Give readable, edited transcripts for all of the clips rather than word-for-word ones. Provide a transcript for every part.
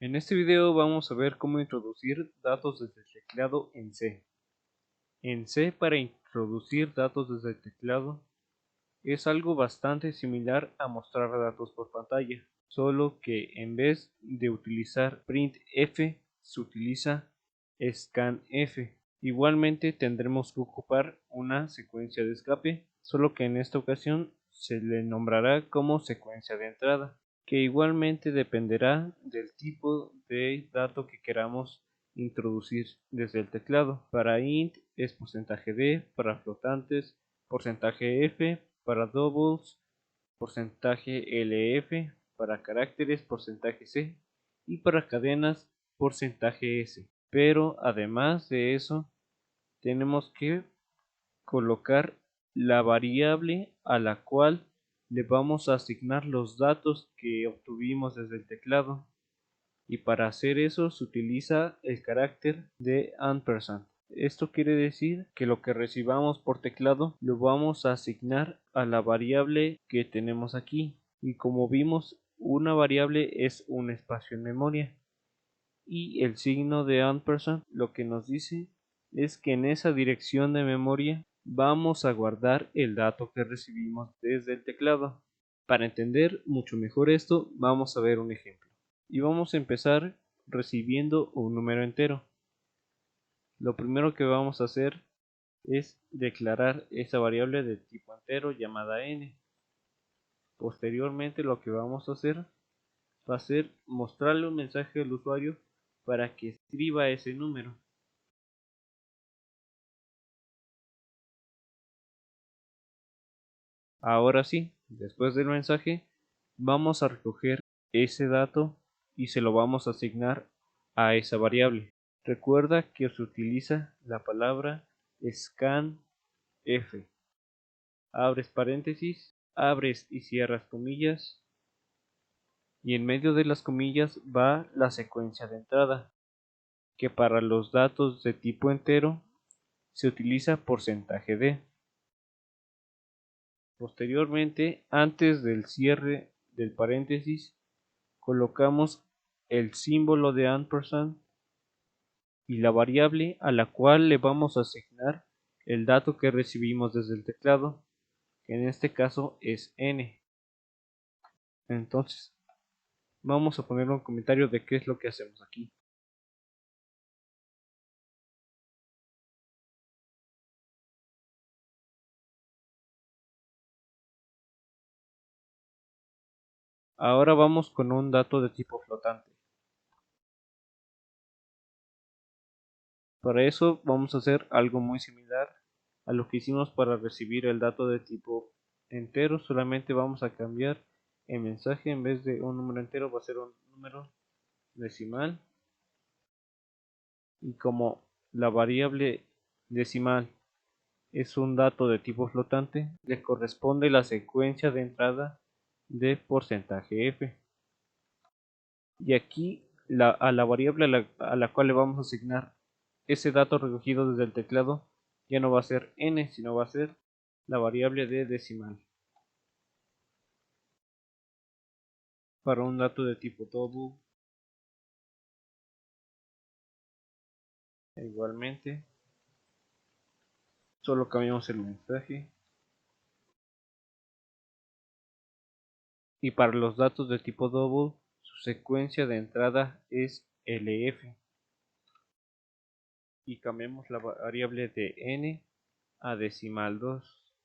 En este video vamos a ver cómo introducir datos desde el teclado en C. En C, para introducir datos desde el teclado es algo bastante similar a mostrar datos por pantalla, solo que en vez de utilizar printf se utiliza scanf. Igualmente tendremos que ocupar una secuencia de escape, solo que en esta ocasión se le nombrará como secuencia de entrada, que igualmente dependerá del tipo de dato que queramos introducir desde el teclado. Para int es %d, para flotantes %f, para doubles %lf, para caracteres %c y para cadenas %s. Pero además de eso tenemos que colocar la variable a la cual le vamos a asignar los datos que obtuvimos desde el teclado, y para hacer eso se utiliza el carácter de ampersand. Esto quiere decir que lo que recibamos por teclado lo vamos a asignar a la variable que tenemos aquí, y como vimos, una variable es un espacio en memoria, y el signo de ampersand lo que nos dice es que en esa dirección de memoria vamos a guardar el dato que recibimos desde el teclado. Para entender mucho mejor esto, vamos a ver un ejemplo. Y vamos a empezar recibiendo un número entero. Lo primero que vamos a hacer es declarar esa variable de tipo entero llamada n. Posteriormente lo que vamos a hacer va a ser mostrarle un mensaje al usuario para que escriba ese número. Ahora sí, después del mensaje, vamos a recoger ese dato y se lo vamos a asignar a esa variable. Recuerda que se utiliza la palabra scanf. Abres paréntesis, abres y cierras comillas, y en medio de las comillas va la secuencia de entrada, que para los datos de tipo entero se utiliza %d. Posteriormente, antes del cierre del paréntesis, colocamos el símbolo de ampersand y la variable a la cual le vamos a asignar el dato que recibimos desde el teclado, que en este caso es n. Entonces, vamos a poner un comentario de qué es lo que hacemos aquí. Ahora vamos con un dato de tipo flotante. Para eso vamos a hacer algo muy similar a lo que hicimos para recibir el dato de tipo entero, solamente vamos a cambiar el mensaje. En vez de un número entero va a ser un número decimal, y como la variable decimal es un dato de tipo flotante, le corresponde la secuencia de entrada de %f, y aquí a la variable a la cual le vamos a asignar ese dato recogido desde el teclado ya no va a ser n, sino va a ser la variable de decimal. Para un dato de tipo double, igualmente solo cambiamos el mensaje, y para los datos de tipo double su secuencia de entrada es lf, y cambiamos la variable de n a decimal 2.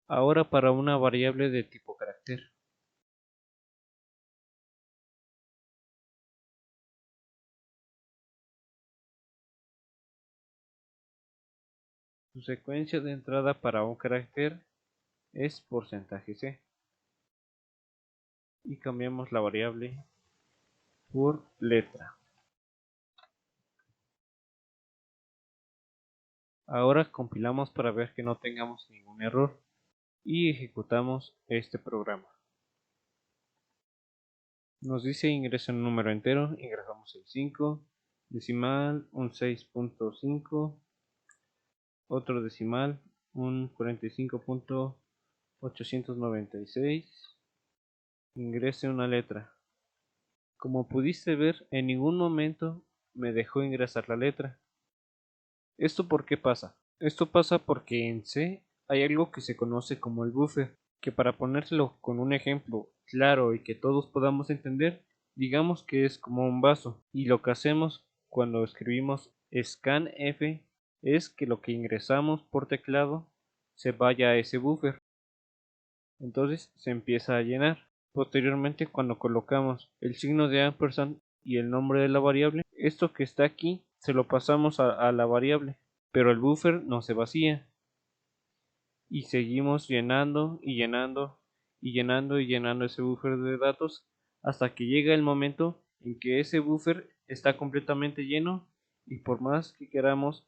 Ahora para una variable de tipo carácter. Su secuencia de entrada para un carácter es %c, y cambiamos la variable por letra. Ahora compilamos para ver que no tengamos ningún error y ejecutamos este programa. Nos dice ingresa un número entero, ingresamos el 5, decimal un 6.5, otro decimal un 45.896, ingrese una letra. Como pudiste ver, en ningún momento me dejó ingresar la letra. ¿Esto por qué pasa? Esto pasa porque en C hay algo que se conoce como el buffer, que para ponérselo con un ejemplo claro y que todos podamos entender, digamos que es como un vaso, y lo que hacemos cuando escribimos scanf es que lo que ingresamos por teclado se vaya a ese buffer, entonces se empieza a llenar. Posteriormente, cuando colocamos el signo de ampersand y el nombre de la variable, esto que está aquí se lo pasamos a la variable, pero el buffer no se vacía y seguimos llenando y llenando y llenando y llenando ese buffer de datos hasta que llega el momento en que ese buffer está completamente lleno y por más que queramos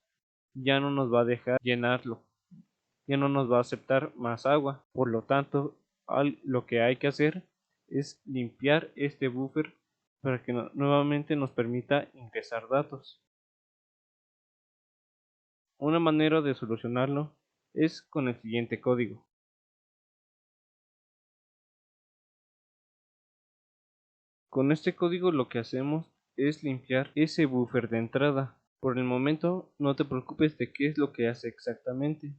ya no nos va a dejar llenarlo, ya no nos va a aceptar más agua. Por lo tanto, lo que hay que hacer es limpiar este buffer para que nuevamente nos permita ingresar datos. Una manera de solucionarlo es con el siguiente código. Con este código lo que hacemos es limpiar ese buffer de entrada. Por el momento no te preocupes de qué es lo que hace exactamente,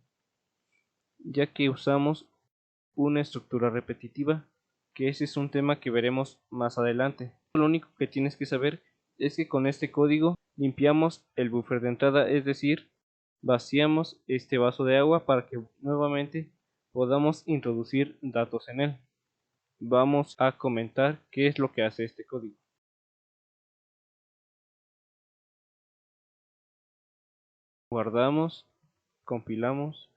ya que usamos una estructura repetitiva, que ese es un tema que veremos más adelante. Lo único que tienes que saber es que con este código limpiamos el buffer de entrada, es decir, vaciamos este vaso de agua para que nuevamente podamos introducir datos en él. Vamos a comentar qué es lo que hace este código. Guardamos, compilamos,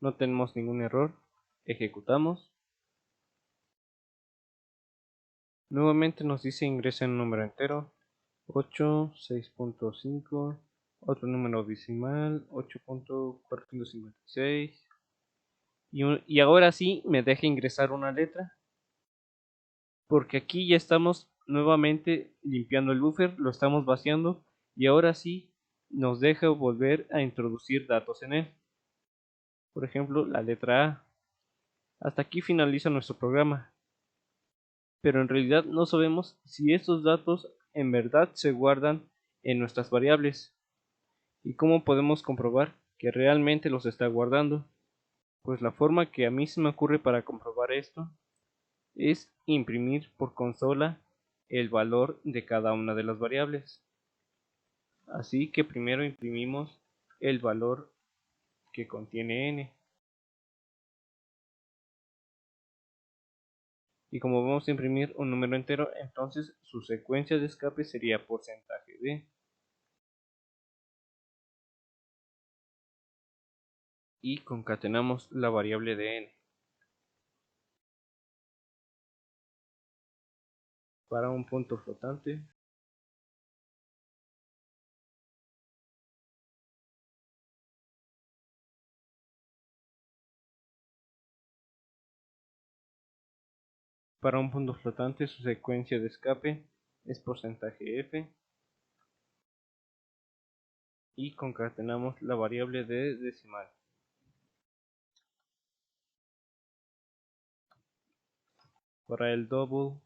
no tenemos ningún error, ejecutamos. Nuevamente nos dice ingresa un número entero, 8, 6.5, otro número decimal, 8.456. Y ahora sí me deja ingresar una letra, porque aquí ya estamos nuevamente limpiando el buffer, lo estamos vaciando y ahora sí nos deja volver a introducir datos en él. Por ejemplo, la letra A. Hasta aquí finaliza nuestro programa, pero en realidad no sabemos si estos datos en verdad se guardan en nuestras variables. ¿Y cómo podemos comprobar que realmente los está guardando? Pues la forma que a mí se me ocurre para comprobar esto es imprimir por consola el valor de cada una de las variables. Así que primero imprimimos el valor que contiene n. Y como vamos a imprimir un número entero, entonces su secuencia de escape sería porcentaje de. Y concatenamos la variable de n. Para un punto flotante, su secuencia de escape es porcentaje f. Y concatenamos la variable de decimal. Para el double,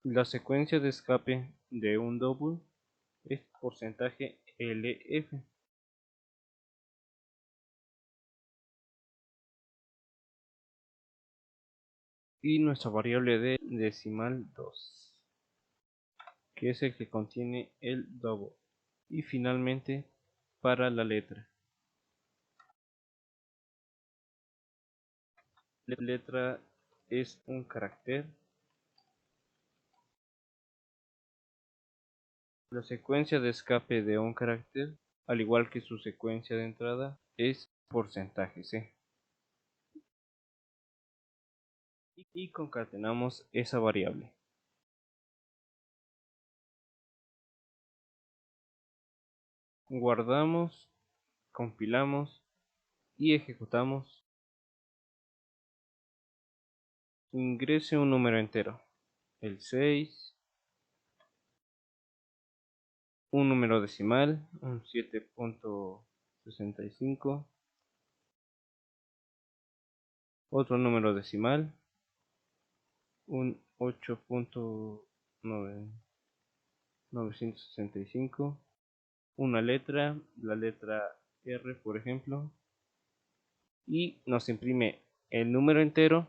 la secuencia de escape de un double es porcentaje LF. Y nuestra variable de decimal 2, que es el que contiene el double. Y finalmente, para la letra. La letra es un carácter. La secuencia de escape de un carácter, al igual que su secuencia de entrada, es porcentaje C. Y concatenamos esa variable. Guardamos, compilamos y ejecutamos. Ingrese un número entero, el 6, un número decimal, un 7.65, otro número decimal, un 8.965, una letra, la letra R por ejemplo, y nos imprime el número entero,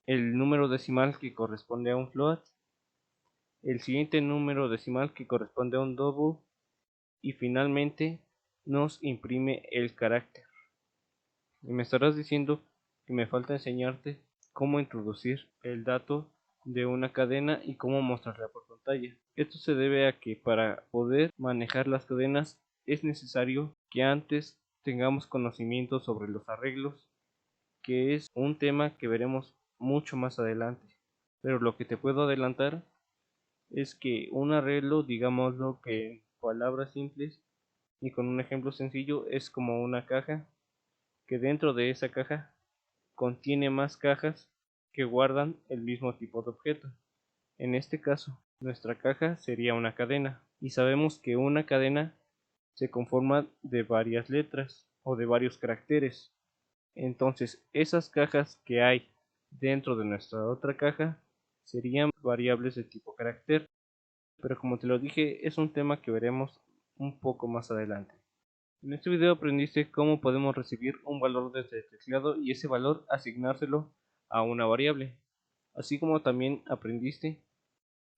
el número decimal que corresponde a un float, el siguiente número decimal que corresponde a un double y finalmente nos imprime el carácter. Y me estarás diciendo que me falta enseñarte cómo introducir el dato de una cadena y cómo mostrarla por pantalla. Esto se debe a que para poder manejar las cadenas es necesario que antes tengamos conocimiento sobre los arreglos, que es un tema que veremos mucho más adelante. Pero lo que te puedo adelantar es que un arreglo, digámoslo que en palabras simples y con un ejemplo sencillo, es como una caja que dentro de esa caja contiene más cajas que guardan el mismo tipo de objeto. En este caso, nuestra caja sería una cadena y sabemos que una cadena se conforma de varias letras o de varios caracteres. Entonces, esas cajas que hay dentro de nuestra otra caja serían variables de tipo carácter. Pero como te lo dije, es un tema que veremos un poco más adelante. En este video aprendiste cómo podemos recibir un valor desde el teclado y ese valor asignárselo a una variable. Así como también aprendiste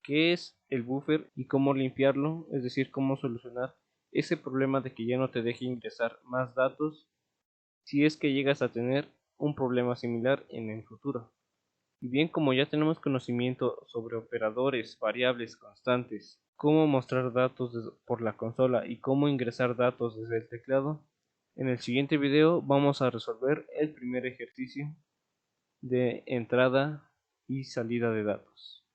qué es el buffer y cómo limpiarlo, es decir, cómo solucionar ese problema de que ya no te deje ingresar más datos si es que llegas a tener un problema similar en el futuro. Y bien, como ya tenemos conocimiento sobre operadores, variables, constantes, cómo mostrar datos por la consola y cómo ingresar datos desde el teclado, en el siguiente video vamos a resolver el primer ejercicio de entrada y salida de datos.